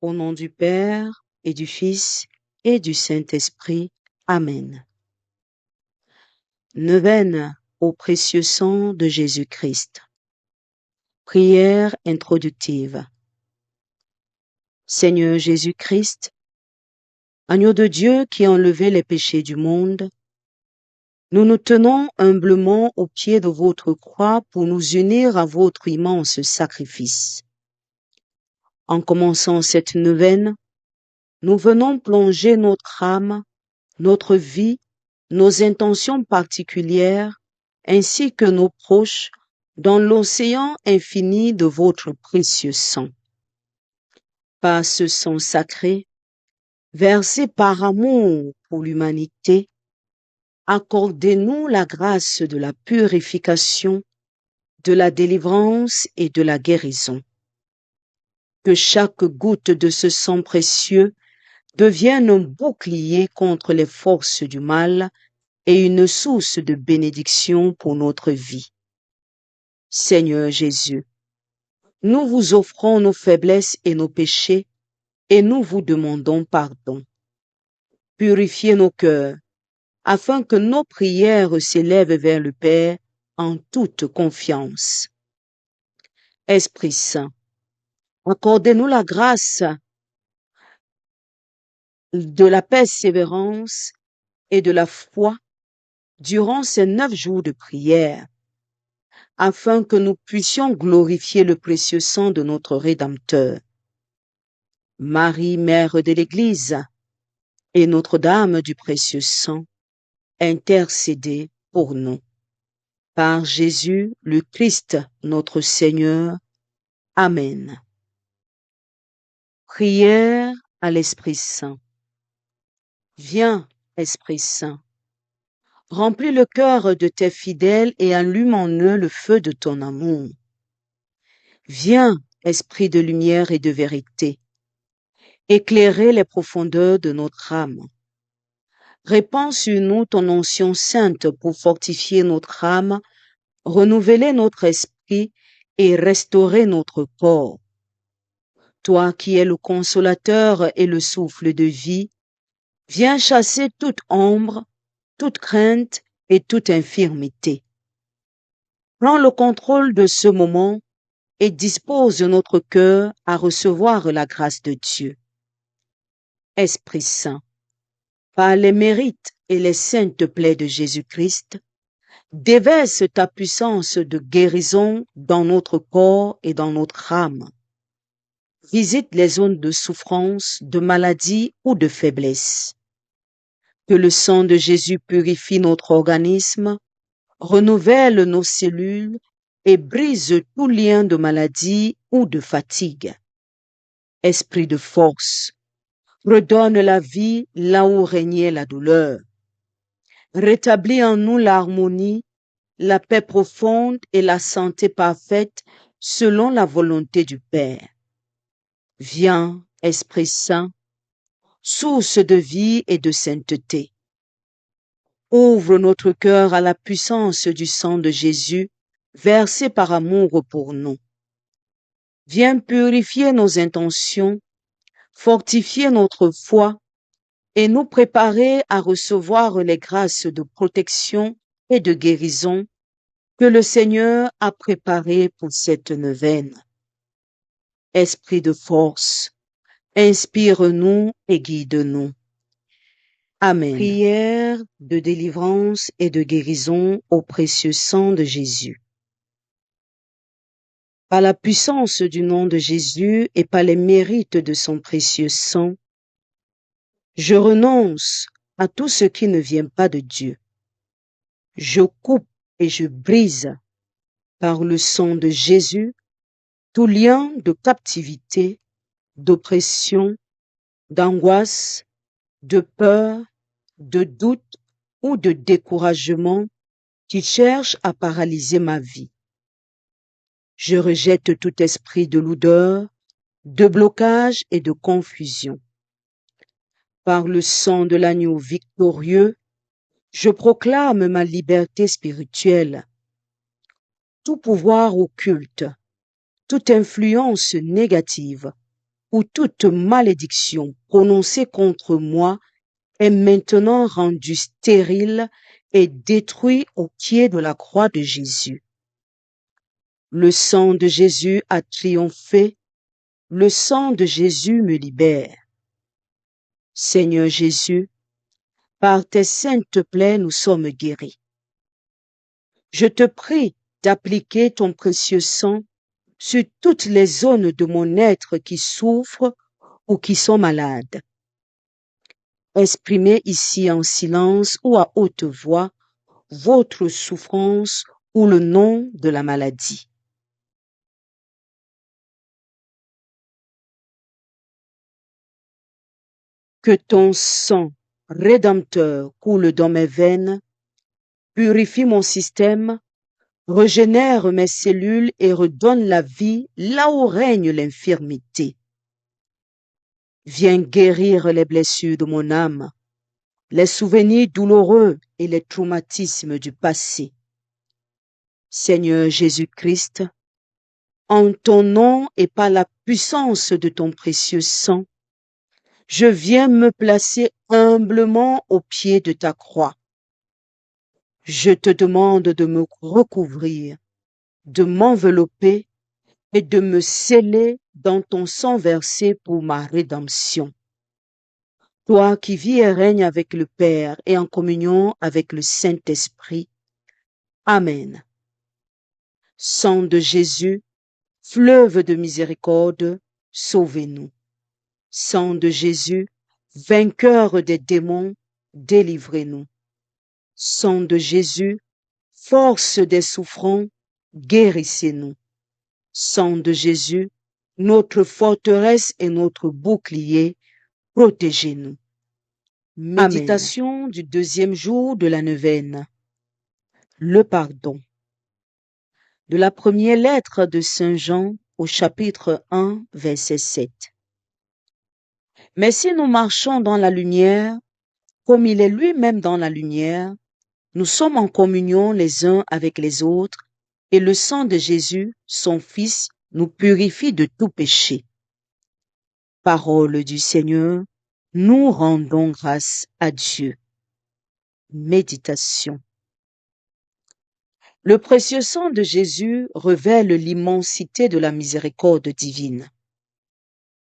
Au nom du Père et du Fils et du Saint-Esprit. Amen. Neuvaine au précieux sang de Jésus-Christ. Prière introductive. Seigneur Jésus-Christ, agneau de Dieu qui a enlevé les péchés du monde, nous nous tenons humblement au pied de votre croix pour nous unir à votre immense sacrifice. En commençant cette neuvaine, nous venons plonger notre âme, notre vie, nos intentions particulières, ainsi que nos proches, dans l'océan infini de votre précieux sang. Par ce sang sacré, versé par amour pour l'humanité, accordez-nous la grâce de la purification, de la délivrance et de la guérison. Que chaque goutte de ce sang précieux devienne un bouclier contre les forces du mal et une source de bénédiction pour notre vie. Seigneur Jésus, nous vous offrons nos faiblesses et nos péchés et nous vous demandons pardon. Purifiez nos cœurs afin que nos prières s'élèvent vers le Père en toute confiance. Esprit Saint, accordez-nous la grâce de la persévérance et de la foi durant ces 9 jours de prière, afin que nous puissions glorifier le précieux sang de notre Rédempteur. Marie, Mère de l'Église, et Notre-Dame du précieux sang, intercédez pour nous. Par Jésus, le Christ, notre Seigneur. Amen. Prière à l'Esprit Saint. Viens, Esprit Saint, remplis le cœur de tes fidèles et allume en eux le feu de ton amour. Viens, Esprit de lumière et de vérité, éclairer les profondeurs de notre âme. Répands sur nous ton onction sainte pour fortifier notre âme, renouveler notre esprit et restaurer notre corps. Toi qui es le consolateur et le souffle de vie, viens chasser toute ombre, toute crainte et toute infirmité. Prends le contrôle de ce moment et dispose notre cœur à recevoir la grâce de Dieu. Esprit Saint, par les mérites et les saintes plaies de Jésus-Christ, déverse ta puissance de guérison dans notre corps et dans notre âme. Visite les zones de souffrance, de maladie ou de faiblesse. Que le sang de Jésus purifie notre organisme, renouvelle nos cellules et brise tout lien de maladie ou de fatigue. Esprit de force, redonne la vie là où régnait la douleur. Rétablis en nous l'harmonie, la paix profonde et la santé parfaite selon la volonté du Père. Viens, Esprit Saint, source de vie et de sainteté. Ouvre notre cœur à la puissance du sang de Jésus, versé par amour pour nous. Viens purifier nos intentions, fortifier notre foi et nous préparer à recevoir les grâces de protection et de guérison que le Seigneur a préparées pour cette neuvaine. Esprit de force, inspire-nous et guide-nous. Amen. Prière de délivrance et de guérison au précieux sang de Jésus. Par la puissance du nom de Jésus et par les mérites de son précieux sang, je renonce à tout ce qui ne vient pas de Dieu. Je coupe et je brise par le sang de Jésus tout lien de captivité, d'oppression, d'angoisse, de peur, de doute ou de découragement qui cherche à paralyser ma vie. Je rejette tout esprit de lourdeur, de blocage et de confusion. Par le sang de l'agneau victorieux, je proclame ma liberté spirituelle. Tout pouvoir occulte, toute influence négative où toute malédiction prononcée contre moi est maintenant rendue stérile et détruite au pied de la croix de Jésus. Le sang de Jésus a triomphé, le sang de Jésus me libère. Seigneur Jésus, par tes saintes plaies nous sommes guéris. Je te prie d'appliquer ton précieux sang sur toutes les zones de mon être qui souffrent ou qui sont malades. Exprimez ici en silence ou à haute voix votre souffrance ou le nom de la maladie. Que ton sang rédempteur coule dans mes veines, purifie mon système, régénère mes cellules et redonne la vie là où règne l'infirmité. Viens guérir les blessures de mon âme, les souvenirs douloureux et les traumatismes du passé. Seigneur Jésus-Christ, en ton nom et par la puissance de ton précieux sang, je viens me placer humblement au pied de ta croix. Je te demande de me recouvrir, de m'envelopper et de me sceller dans ton sang versé pour ma rédemption. Toi qui vis et règnes avec le Père et en communion avec le Saint-Esprit. Amen. Sang de Jésus, fleuve de miséricorde, sauvez-nous. Sang de Jésus, vainqueur des démons, délivrez-nous. Sang de Jésus, force des souffrants, guérissez-nous. Sang de Jésus, notre forteresse et notre bouclier, protégez-nous. Méditation du deuxième jour de la neuvaine. Le pardon. De la première lettre de Saint Jean au chapitre 1, verset 7. Mais si nous marchons dans la lumière, comme il est lui-même dans la lumière, nous sommes en communion les uns avec les autres, et le sang de Jésus, son Fils, nous purifie de tout péché. Parole du Seigneur, nous rendons grâce à Dieu. Méditation. Le précieux sang de Jésus révèle l'immensité de la miséricorde divine.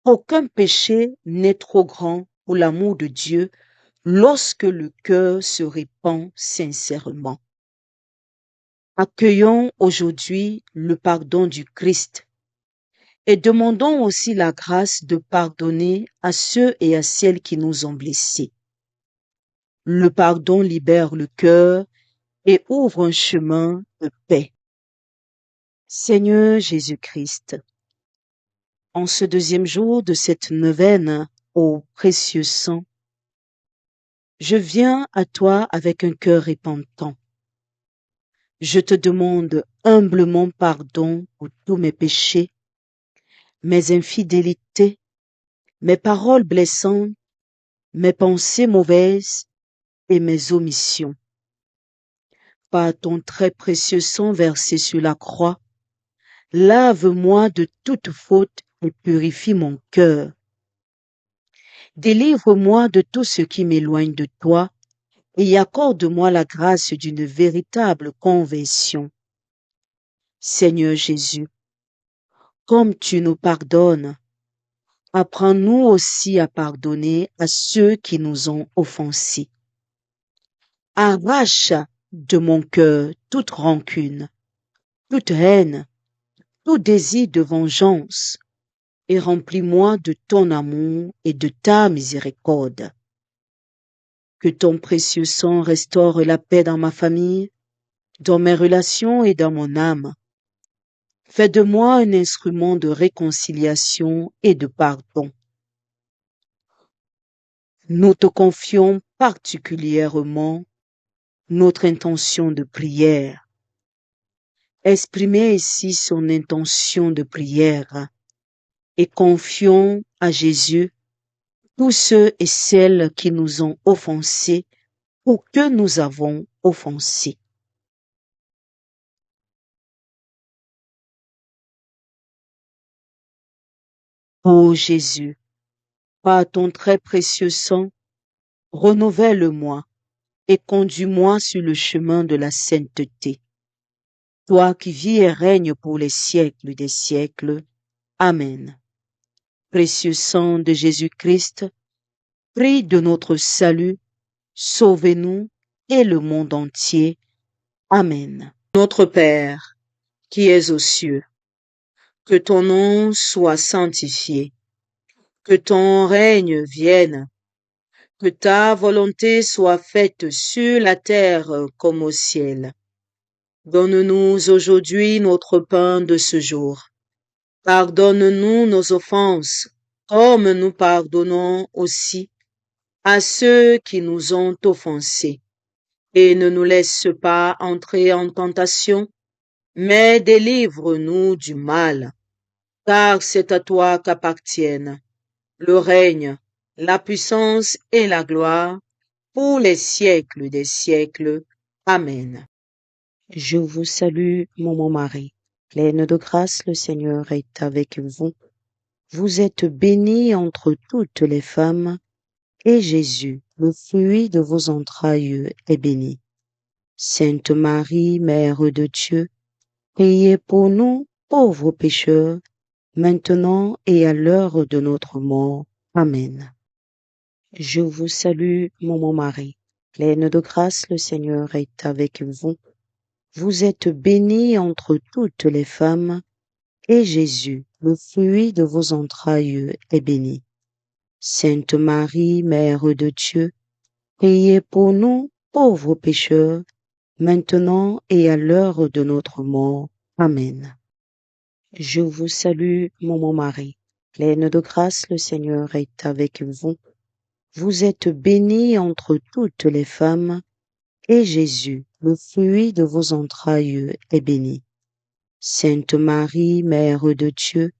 Aucun péché n'est trop grand pour l'amour de Dieu lorsque le cœur se répand sincèrement. Accueillons aujourd'hui le pardon du Christ et demandons aussi la grâce de pardonner à ceux et à celles qui nous ont blessés. Le pardon libère le cœur et ouvre un chemin de paix. Seigneur Jésus-Christ, en ce deuxième jour de cette neuvaine au précieux sang, je viens à toi avec un cœur repentant. Je te demande humblement pardon pour tous mes péchés, mes infidélités, mes paroles blessantes, mes pensées mauvaises et mes omissions. Par ton très précieux sang versé sur la croix, lave-moi de toute faute et purifie mon cœur. Délivre-moi de tout ce qui m'éloigne de toi et accorde-moi la grâce d'une véritable conversion. Seigneur Jésus, comme tu nous pardonnes, apprends-nous aussi à pardonner à ceux qui nous ont offensés. Arrache de mon cœur toute rancune, toute haine, tout désir de vengeance, et remplis-moi de ton amour et de ta miséricorde. Que ton précieux sang restaure la paix dans ma famille, dans mes relations et dans mon âme. Fais de moi un instrument de réconciliation et de pardon. Nous te confions particulièrement notre intention de prière. Exprimez ici son intention de prière et confions à Jésus tous ceux et celles qui nous ont offensés ou que nous avons offensés. Ô Jésus, par ton très précieux sang, renouvelle-moi et conduis-moi sur le chemin de la sainteté. Toi qui vis et règnes pour les siècles des siècles. Amen. Précieux sang de Jésus-Christ, prie de notre salut, sauvez-nous et le monde entier. Amen. Notre Père, qui es aux cieux, que ton nom soit sanctifié, que ton règne vienne, que ta volonté soit faite sur la terre comme au ciel. Donne-nous aujourd'hui notre pain de ce jour. Pardonne-nous nos offenses, comme nous pardonnons aussi à ceux qui nous ont offensés. Et ne nous laisse pas entrer en tentation, mais délivre-nous du mal. Car c'est à toi qu'appartiennent le règne, la puissance et la gloire pour les siècles des siècles. Amen. Je vous salue, mon Marie, pleine de grâce, le Seigneur est avec vous. Vous êtes bénie entre toutes les femmes, et Jésus, le fruit de vos entrailles, est béni. Sainte Marie, Mère de Dieu, priez pour nous, pauvres pécheurs, maintenant et à l'heure de notre mort. Amen. Je vous salue, mon Marie, pleine de grâce, le Seigneur est avec vous. Vous êtes bénie entre toutes les femmes, et Jésus, le fruit de vos entrailles, est béni. Sainte Marie, Mère de Dieu, priez pour nous, pauvres pécheurs, maintenant et à l'heure de notre mort. Amen. Je vous salue, mon Marie, pleine de grâce, le Seigneur est avec vous. Vous êtes bénie entre toutes les femmes, et Jésus, le fruit de vos entrailles, est béni. Sainte Marie, Mère de Dieu,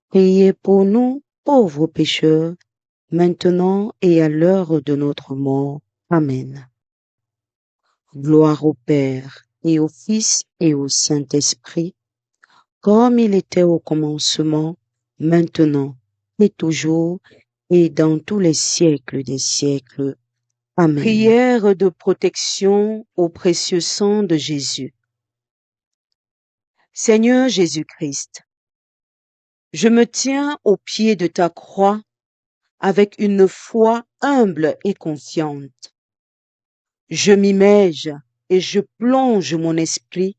priez pour nous, pauvres pécheurs, maintenant et à l'heure de notre mort. Amen. Gloire au Père, et au Fils, et au Saint-Esprit, comme il était au commencement, maintenant, et toujours, et dans tous les siècles des siècles. Amen. Prière de protection au précieux sang de Jésus. Seigneur Jésus-Christ, je me tiens au pied de ta croix avec une foi humble et confiante. Je m'immerge et je plonge mon esprit,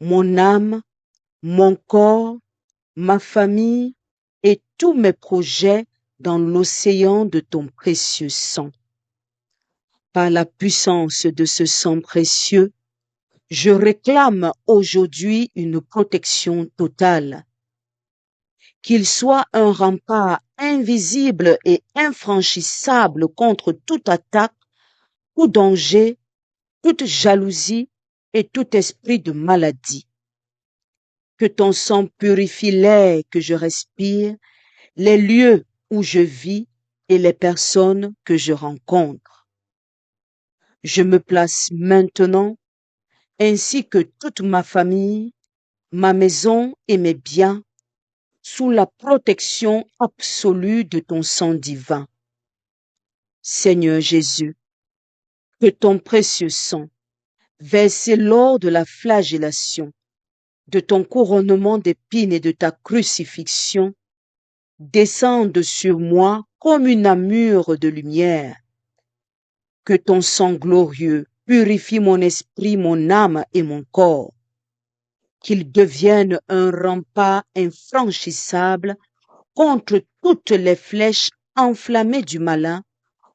mon âme, mon corps, ma famille et tous mes projets dans l'océan de ton précieux sang. Par la puissance de ce sang précieux, je réclame aujourd'hui une protection totale. Qu'il soit un rempart invisible et infranchissable contre toute attaque, tout danger, toute jalousie et tout esprit de maladie. Que ton sang purifie l'air que je respire, les lieux où je vis et les personnes que je rencontre. Je me place maintenant, ainsi que toute ma famille, ma maison et mes biens, sous la protection absolue de ton sang divin. Seigneur Jésus, que ton précieux sang, versé lors de la flagellation, de ton couronnement d'épines et de ta crucifixion, descende sur moi comme une armure de lumière. Que ton sang glorieux purifie mon esprit, mon âme et mon corps. Qu'il devienne un rempart infranchissable contre toutes les flèches enflammées du malin,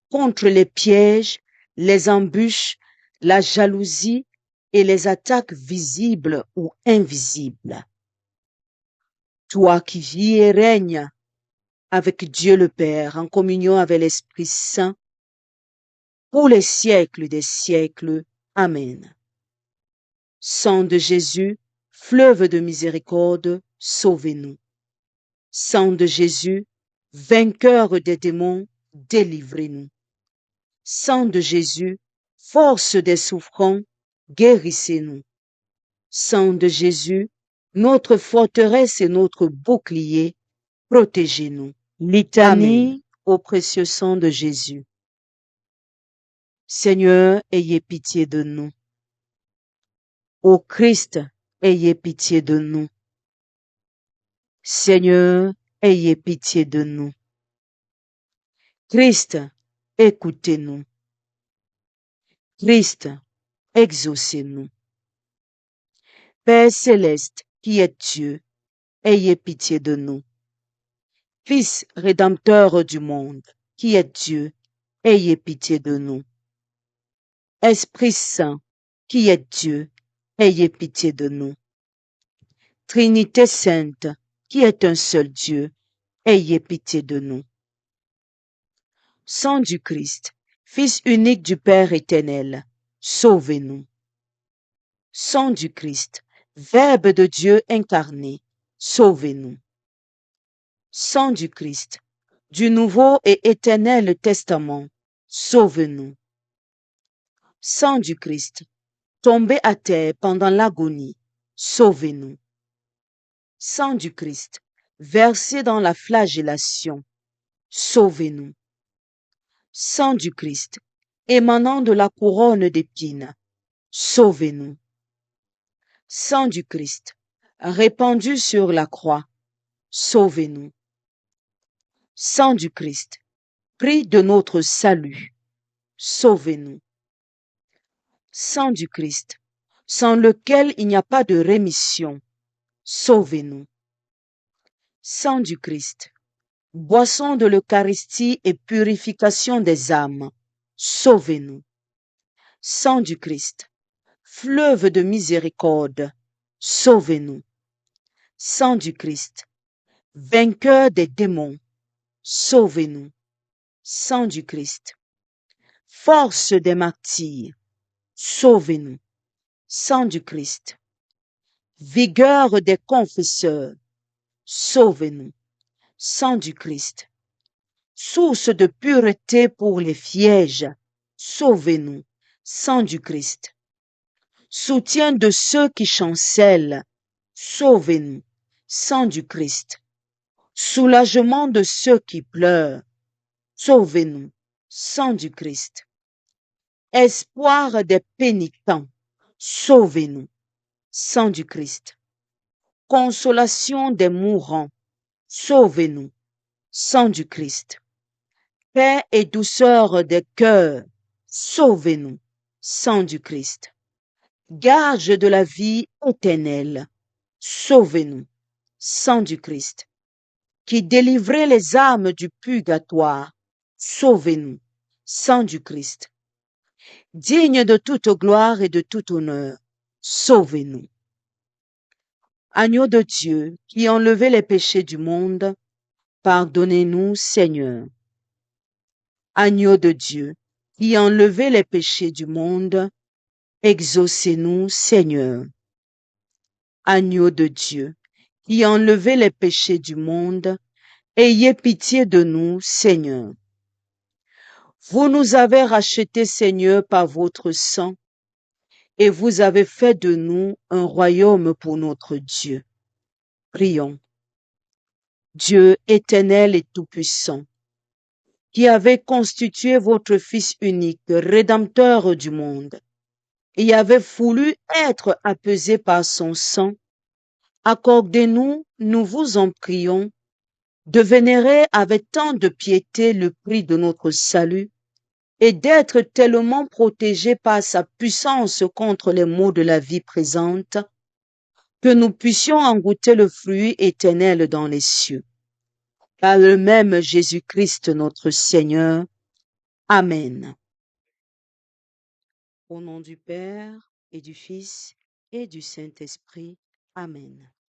contre les pièges, les embûches, la jalousie et les attaques visibles ou invisibles. Toi qui vis et règnes avec Dieu le Père en communion avec l'Esprit Saint, pour les siècles des siècles. Amen. Sang de Jésus, fleuve de miséricorde, sauvez-nous. Sang de Jésus, vainqueur des démons, délivrez-nous. Sang de Jésus, force des souffrants, guérissez-nous. Sang de Jésus, notre forteresse et notre bouclier, protégez-nous. Litanie au précieux sang de Jésus. Seigneur, ayez pitié de nous. Ô Christ, ayez pitié de nous. Seigneur, ayez pitié de nous. Christ, écoutez-nous. Christ, exaucez-nous. Père céleste, qui êtes Dieu, ayez pitié de nous. Fils rédempteur du monde, qui êtes Dieu, ayez pitié de nous. Esprit Saint, qui êtes Dieu, ayez pitié de nous. Trinité sainte, qui est un seul Dieu, ayez pitié de nous. Sang du Christ, Fils unique du Père éternel, sauvez-nous. Sang du Christ, Verbe de Dieu incarné, sauvez-nous. Sang du Christ, du Nouveau et éternel Testament, sauve-nous. Sang du Christ, tombé à terre pendant l'agonie, sauvez-nous. Sang du Christ, versé dans la flagellation, sauvez-nous. Sang du Christ, émanant de la couronne d'épines, sauvez-nous. Sang du Christ, répandu sur la croix, sauvez-nous. Sang du Christ, prix de notre salut, sauvez-nous. Sang du Christ, sans lequel il n'y a pas de rémission, sauvez-nous. Sang du Christ, boisson de l'Eucharistie et purification des âmes, sauvez-nous. Sang du Christ, fleuve de miséricorde, sauvez-nous. Sang du Christ, vainqueur des démons, sauvez-nous. Sang du Christ, force des martyrs, sauvez-nous. Sang du Christ, vigueur des confesseurs, sauvez-nous. Sang du Christ, source de pureté pour les vierges, sauvez-nous. Sang du Christ, soutien de ceux qui chancellent, sauvez-nous. Sang du Christ, soulagement de ceux qui pleurent, sauvez-nous. Sang du Christ, espoir des pénitents, sauvez-nous. Sang du Christ, consolation des mourants, sauvez-nous. Sang du Christ, paix et douceur des cœurs, sauvez-nous. Sang du Christ, gage de la vie éternelle, sauvez-nous. Sang du Christ, qui délivrez les âmes du purgatoire, sauvez-nous. Sang du Christ, digne de toute gloire et de tout honneur, sauvez-nous. Agneau de Dieu, qui enlevez les péchés du monde, pardonnez-nous, Seigneur. Agneau de Dieu, qui enlevez les péchés du monde, exaucez-nous, Seigneur. Agneau de Dieu, qui enlevez les péchés du monde, ayez pitié de nous, Seigneur. Vous nous avez rachetés, Seigneur, par votre sang, et vous avez fait de nous un royaume pour notre Dieu. Prions. Dieu éternel et tout-puissant, qui avez constitué votre Fils unique, Rédempteur du monde, et avait voulu être apaisé par son sang, accordez-nous, nous vous en prions, de vénérer avec tant de piété le prix de notre salut, et d'être tellement protégés par sa puissance contre les maux de la vie présente, que nous puissions en goûter le fruit éternel dans les cieux. Par le même Jésus-Christ notre Seigneur. Amen. Au nom du Père et du Fils et du Saint-Esprit. Amen.